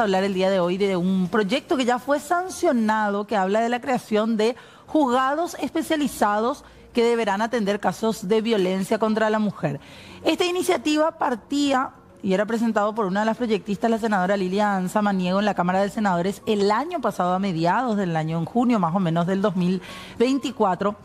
a hablar el día de hoy de un proyecto que ya fue sancionado, que habla de la creación de juzgados especializados que deberán atender casos de violencia contra la mujer. Esta iniciativa partía y era presentado por una de las proyectistas, la senadora Lilian Samaniego, en la Cámara de Senadores el año pasado, a mediados del año, en junio más o menos del 2024.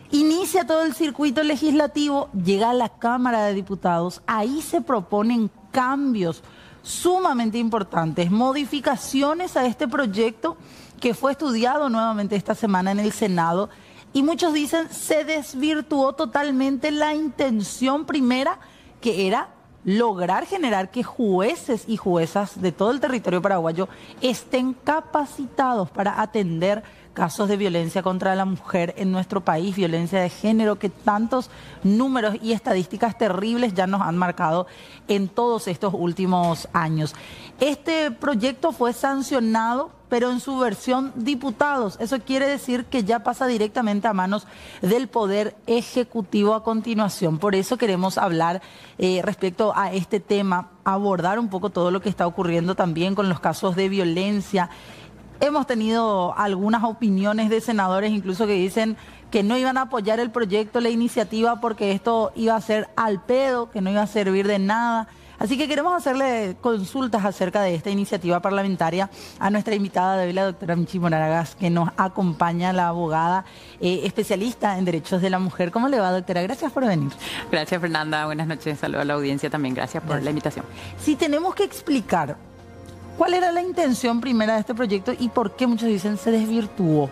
Inicia todo el circuito legislativo, llega a la Cámara de Diputados, ahí se proponen cambios sumamente importantes, modificaciones a este proyecto que fue estudiado nuevamente esta semana en el Senado, y muchos dicen se desvirtuó totalmente la intención primera, que era lograr generar que jueces y juezas de todo el territorio paraguayo estén capacitados para atender casos de violencia contra la mujer en nuestro país, violencia de género, que tantos números y estadísticas terribles ya nos han marcado en todos estos últimos años. Este proyecto fue sancionado, pero en su versión diputados. Eso quiere decir que ya pasa directamente a manos del Poder Ejecutivo a continuación. Por eso queremos hablar respecto a este tema, abordar un poco todo lo que está ocurriendo también con los casos de violencia. Hemos tenido algunas opiniones de senadores incluso que dicen que no iban a apoyar el proyecto, la iniciativa, porque esto iba a ser al pedo, que no iba a servir de nada. Así que queremos hacerle consultas acerca de esta iniciativa parlamentaria a nuestra invitada de hoy, la doctora Michi Moragas, que nos acompaña, la abogada especialista en derechos de la mujer. ¿Cómo le va, doctora? Gracias por venir. Gracias, Fernanda. Buenas noches. Saludos a la audiencia también. Gracias por la invitación. Si tenemos que explicar ¿cuál era la intención primera de este proyecto y por qué muchos dicen se desvirtuó?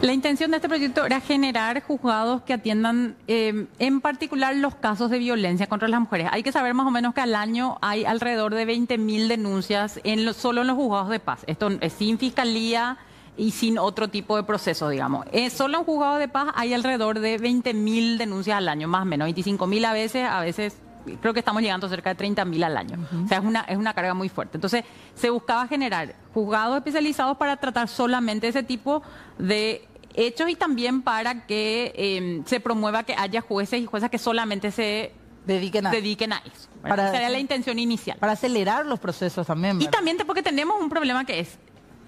La intención de este proyecto era generar juzgados que atiendan en particular los casos de violencia contra las mujeres. Hay que saber más o menos que al año hay alrededor de 20.000 denuncias solo en los juzgados de paz. Esto es sin fiscalía y sin otro tipo de proceso, digamos. Solo en juzgados de paz hay alrededor de 20.000 denuncias al año, más o menos, 25.000 a veces creo que estamos llegando a cerca de 30.000 al año. O sea, es una carga muy fuerte. Entonces, se buscaba generar juzgados especializados para tratar solamente ese tipo de hechos y también para que se promueva que haya jueces y juezas que solamente se dediquen a eso. Esa era la intención inicial. Para acelerar los procesos también, ¿verdad? Y también porque tenemos un problema que es,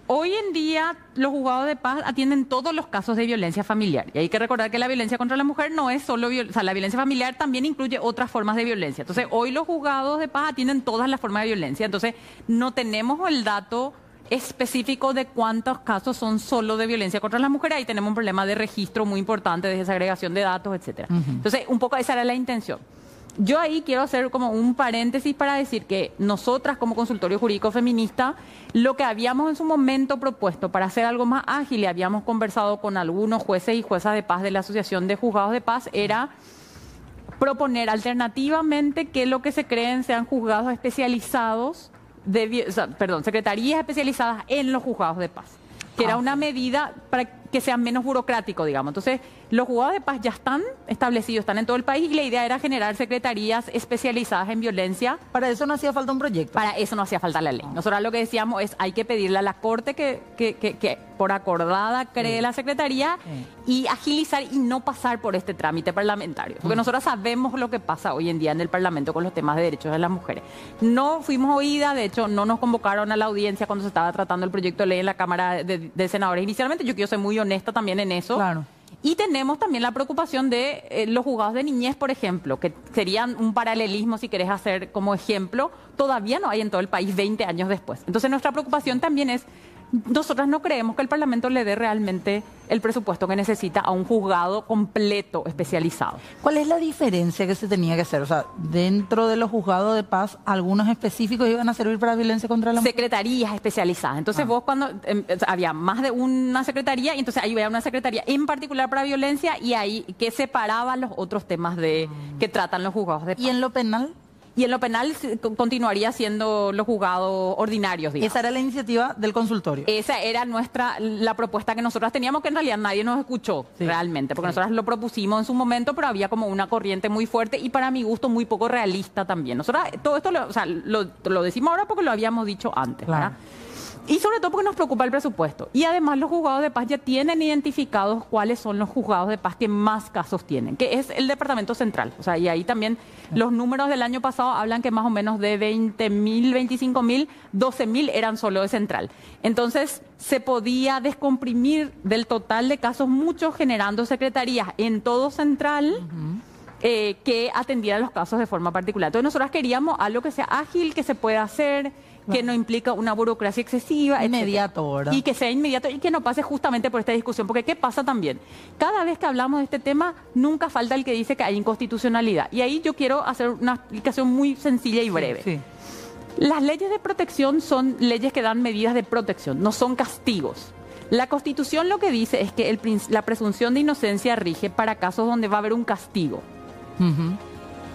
hoy en día los juzgados de paz atienden todos los casos de violencia familiar. Y hay que recordar que la violencia contra la mujer no es solo la violencia familiar también incluye otras formas de violencia. Entonces, hoy los juzgados de paz atienden todas las formas de violencia. Entonces, no tenemos el dato específico de cuántos casos son solo de violencia contra las mujeres. Ahí tenemos un problema de registro muy importante, de desagregación de datos, etcétera. Entonces, un poco esa era la intención. Yo ahí quiero hacer como un paréntesis para decir que nosotras como consultorio jurídico feminista, lo que habíamos en su momento propuesto para hacer algo más ágil y habíamos conversado con algunos jueces y juezas de paz de la Asociación de Juzgados de Paz era proponer alternativamente que lo que se creen sean juzgados especializados, secretarías especializadas en los juzgados de paz, que era una medida para que sea menos burocrático, digamos. Entonces, los juzgados de paz ya están establecidos, están en todo el país, y la idea era generar secretarías especializadas en violencia. Para eso no hacía falta un proyecto. Para eso no hacía falta la ley. Nosotros lo que decíamos es, hay que pedirle a la Corte que por acordada cree la secretaría y agilizar y no pasar por este trámite parlamentario. Porque nosotros sabemos lo que pasa hoy en día en el Parlamento con los temas de derechos de las mujeres. No fuimos oídas, de hecho, no nos convocaron a la audiencia cuando se estaba tratando el proyecto de ley en la Cámara de Senadores inicialmente. Yo quiero ser muy honesta también en eso. Claro. Y tenemos también la preocupación de los juzgados de niñez, por ejemplo, que serían un paralelismo, si querés hacer como ejemplo, todavía no hay en todo el país 20 años después. Entonces, nuestra preocupación también es, nosotras no creemos que el Parlamento le dé realmente el presupuesto que necesita a un juzgado completo, especializado. ¿Cuál es la diferencia que se tenía que hacer? O sea, dentro de los juzgados de paz, algunos específicos iban a servir para violencia contra la mujer. Secretarías especializadas. Entonces vos había más de una secretaría, y entonces ahí había una secretaría en particular para violencia, y ahí que separaba los otros temas que tratan los juzgados de paz. ¿Y en lo penal? Y en lo penal continuaría siendo los juzgados ordinarios, digamos. Esa era la iniciativa del consultorio. Esa era la propuesta que nosotras teníamos, que en realidad nadie nos escuchó realmente, porque nosotras lo propusimos en su momento, pero había como una corriente muy fuerte y para mi gusto muy poco realista también. Nosotras todo esto lo decimos ahora porque lo habíamos dicho antes, ¿verdad? Y sobre todo porque nos preocupa el presupuesto. Y además los juzgados de paz ya tienen identificados cuáles son los juzgados de paz que más casos tienen, que es el Departamento Central. O sea, y ahí también los números del año pasado hablan que más o menos de 20.000, 25.000, 12.000 eran solo de Central. Entonces, se podía descomprimir del total de casos muchos generando secretarías en todo Central. Que atendiera los casos de forma particular. Entonces nosotros queríamos algo que sea ágil, que se pueda hacer, que no implica una burocracia excesiva. Inmediato, ¿verdad? Y que sea inmediato y que no pase justamente por esta discusión. Porque ¿qué pasa también? Cada vez que hablamos de este tema, nunca falta el que dice que hay inconstitucionalidad. Y ahí yo quiero hacer una explicación muy sencilla y breve. Sí. Las leyes de protección son leyes que dan medidas de protección, no son castigos. La Constitución lo que dice es que la presunción de inocencia rige para casos donde va a haber un castigo.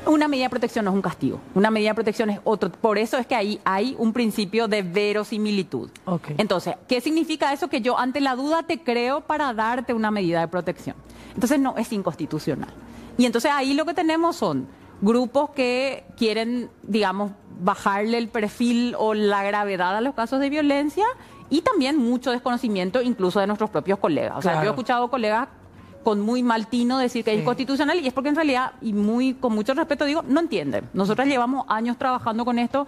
Una medida de protección no es un castigo, una medida de protección es otro. Por eso es que ahí hay un principio de verosimilitud. Entonces, ¿qué significa eso? Que yo ante la duda te creo para darte una medida de protección. Entonces no es inconstitucional. Y entonces ahí lo que tenemos son grupos que quieren, digamos, bajarle el perfil o la gravedad a los casos de violencia y también mucho desconocimiento incluso de nuestros propios colegas. O sea, yo he escuchado colegas con muy mal tino decir que es inconstitucional y es porque en realidad, y con mucho respeto digo, no entienden. Nosotros llevamos años trabajando con esto,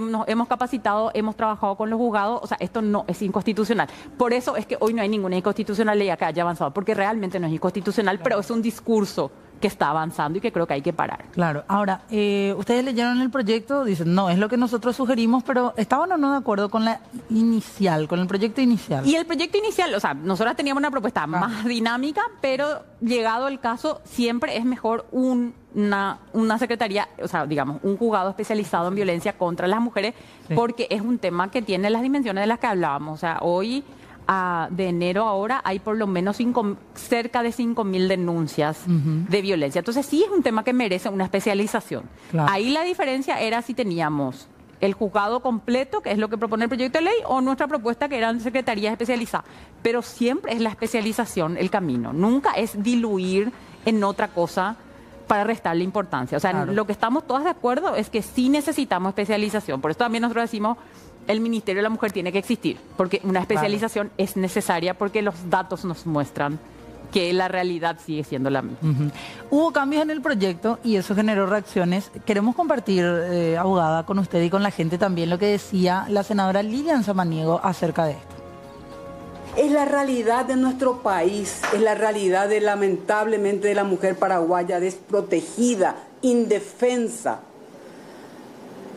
nos hemos capacitado, hemos trabajado con los juzgados, o sea, esto no es inconstitucional. Por eso es que hoy no hay ninguna inconstitucionalidad que haya avanzado, porque realmente no es inconstitucional, pero es un discurso que está avanzando y que creo que hay que parar. Claro. Ahora, ustedes leyeron el proyecto, dicen, no, es lo que nosotros sugerimos, pero ¿estaban o no de acuerdo con la inicial, con el proyecto inicial? Y el proyecto inicial, o sea, nosotros teníamos una propuesta más dinámica, pero llegado el caso, siempre es mejor una secretaría, o sea, digamos, un juzgado especializado en violencia contra las mujeres, porque es un tema que tiene las dimensiones de las que hablábamos. O sea, hoy de enero ahora hay por lo menos cerca de 5.000 denuncias de violencia. Entonces sí es un tema que merece una especialización. Claro. Ahí la diferencia era si teníamos el juzgado completo, que es lo que propone el proyecto de ley, o nuestra propuesta que eran secretarías especializadas. Pero siempre es la especialización el camino. Nunca es diluir en otra cosa para restarle importancia. O sea, lo que estamos todas de acuerdo es que sí necesitamos especialización. Por eso también nosotros decimos el Ministerio de la Mujer tiene que existir, porque una especialización es necesaria porque los datos nos muestran que la realidad sigue siendo la misma. Hubo cambios en el proyecto y eso generó reacciones. Queremos compartir, abogada, con usted y con la gente también lo que decía la senadora Lilian Samaniego acerca de esto. Es la realidad de nuestro país, es la realidad lamentablemente de la mujer paraguaya desprotegida, indefensa.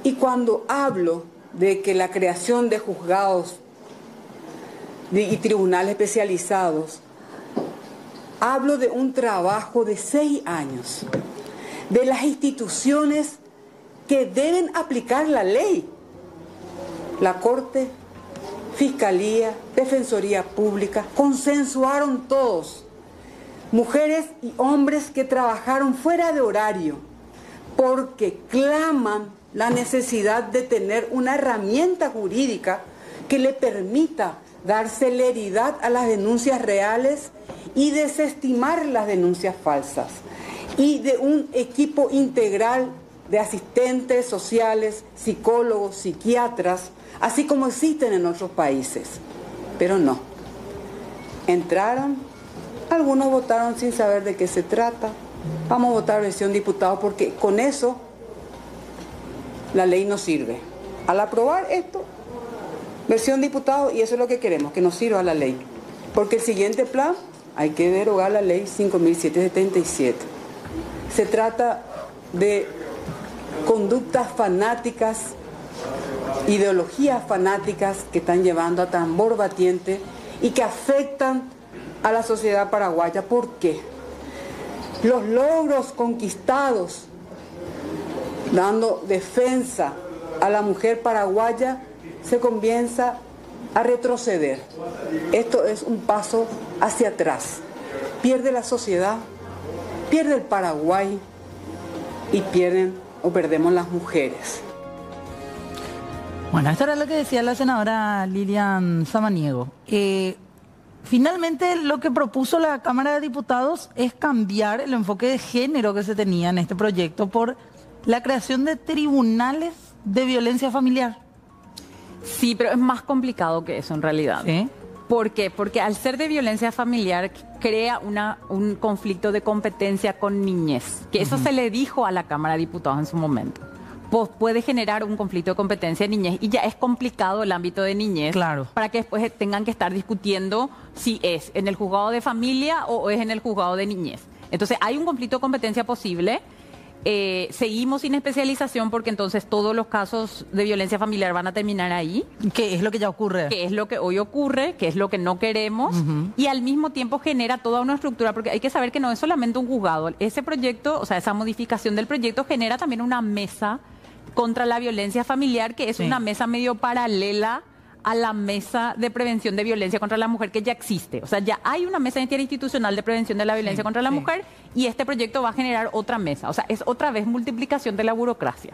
Y cuando hablo de que la creación de juzgados y tribunales especializados, hablo de un trabajo de 6 años, de las instituciones que deben aplicar la ley, la Corte, Fiscalía, Defensoría Pública, consensuaron todos, mujeres y hombres que trabajaron fuera de horario, porque claman la necesidad de tener una herramienta jurídica que le permita dar celeridad a las denuncias reales y desestimar las denuncias falsas, y de un equipo integral de asistentes sociales, psicólogos, psiquiatras, así como existen en otros países. Pero no. Entraron, algunos votaron sin saber de qué se trata. Vamos a votar versión diputado porque con eso la ley no sirve. Al aprobar esto, versión diputado, y eso es lo que queremos, que nos sirva la ley. Porque el siguiente plan, hay que derogar la ley 5.777. Se trata de conductas fanáticas, ideologías fanáticas que están llevando a tambor batiente y que afectan a la sociedad paraguaya. ¿Por qué? Los logros conquistados dando defensa a la mujer paraguaya se comienza a retroceder. Esto es un paso hacia atrás. Pierde la sociedad, pierde el Paraguay y perdemos las mujeres. Bueno, esto era lo que decía la senadora Lilian Samaniego. Finalmente, lo que propuso la Cámara de Diputados es cambiar el enfoque de género que se tenía en este proyecto por la creación de tribunales de violencia familiar. Sí, pero es más complicado que eso en realidad. ¿Sí? ¿Por qué? Porque al ser de violencia familiar crea un conflicto de competencia con niñez, que eso se le dijo a la Cámara de Diputados en su momento. Puede generar un conflicto de competencia de niñez y ya es complicado el ámbito de niñez, Claro, para que después tengan que estar discutiendo si es en el juzgado de familia o es en el juzgado de niñez. Entonces hay un conflicto de competencia posible. Seguimos sin especialización porque entonces todos los casos de violencia familiar van a terminar ahí, ¿qué es lo que ya ocurre? que es lo que hoy ocurre, que es lo que no queremos, y al mismo tiempo genera toda una estructura, porque hay que saber que no es solamente un juzgado. Ese proyecto, o sea, esa modificación del proyecto genera también una mesa contra la violencia familiar, que es Sí. una mesa medio paralela a la mesa de prevención de violencia contra la mujer que ya existe. O sea, ya hay una mesa interinstitucional de prevención de la violencia contra la sí. mujer, y este proyecto va a generar otra mesa. O sea, es otra vez multiplicación de la burocracia.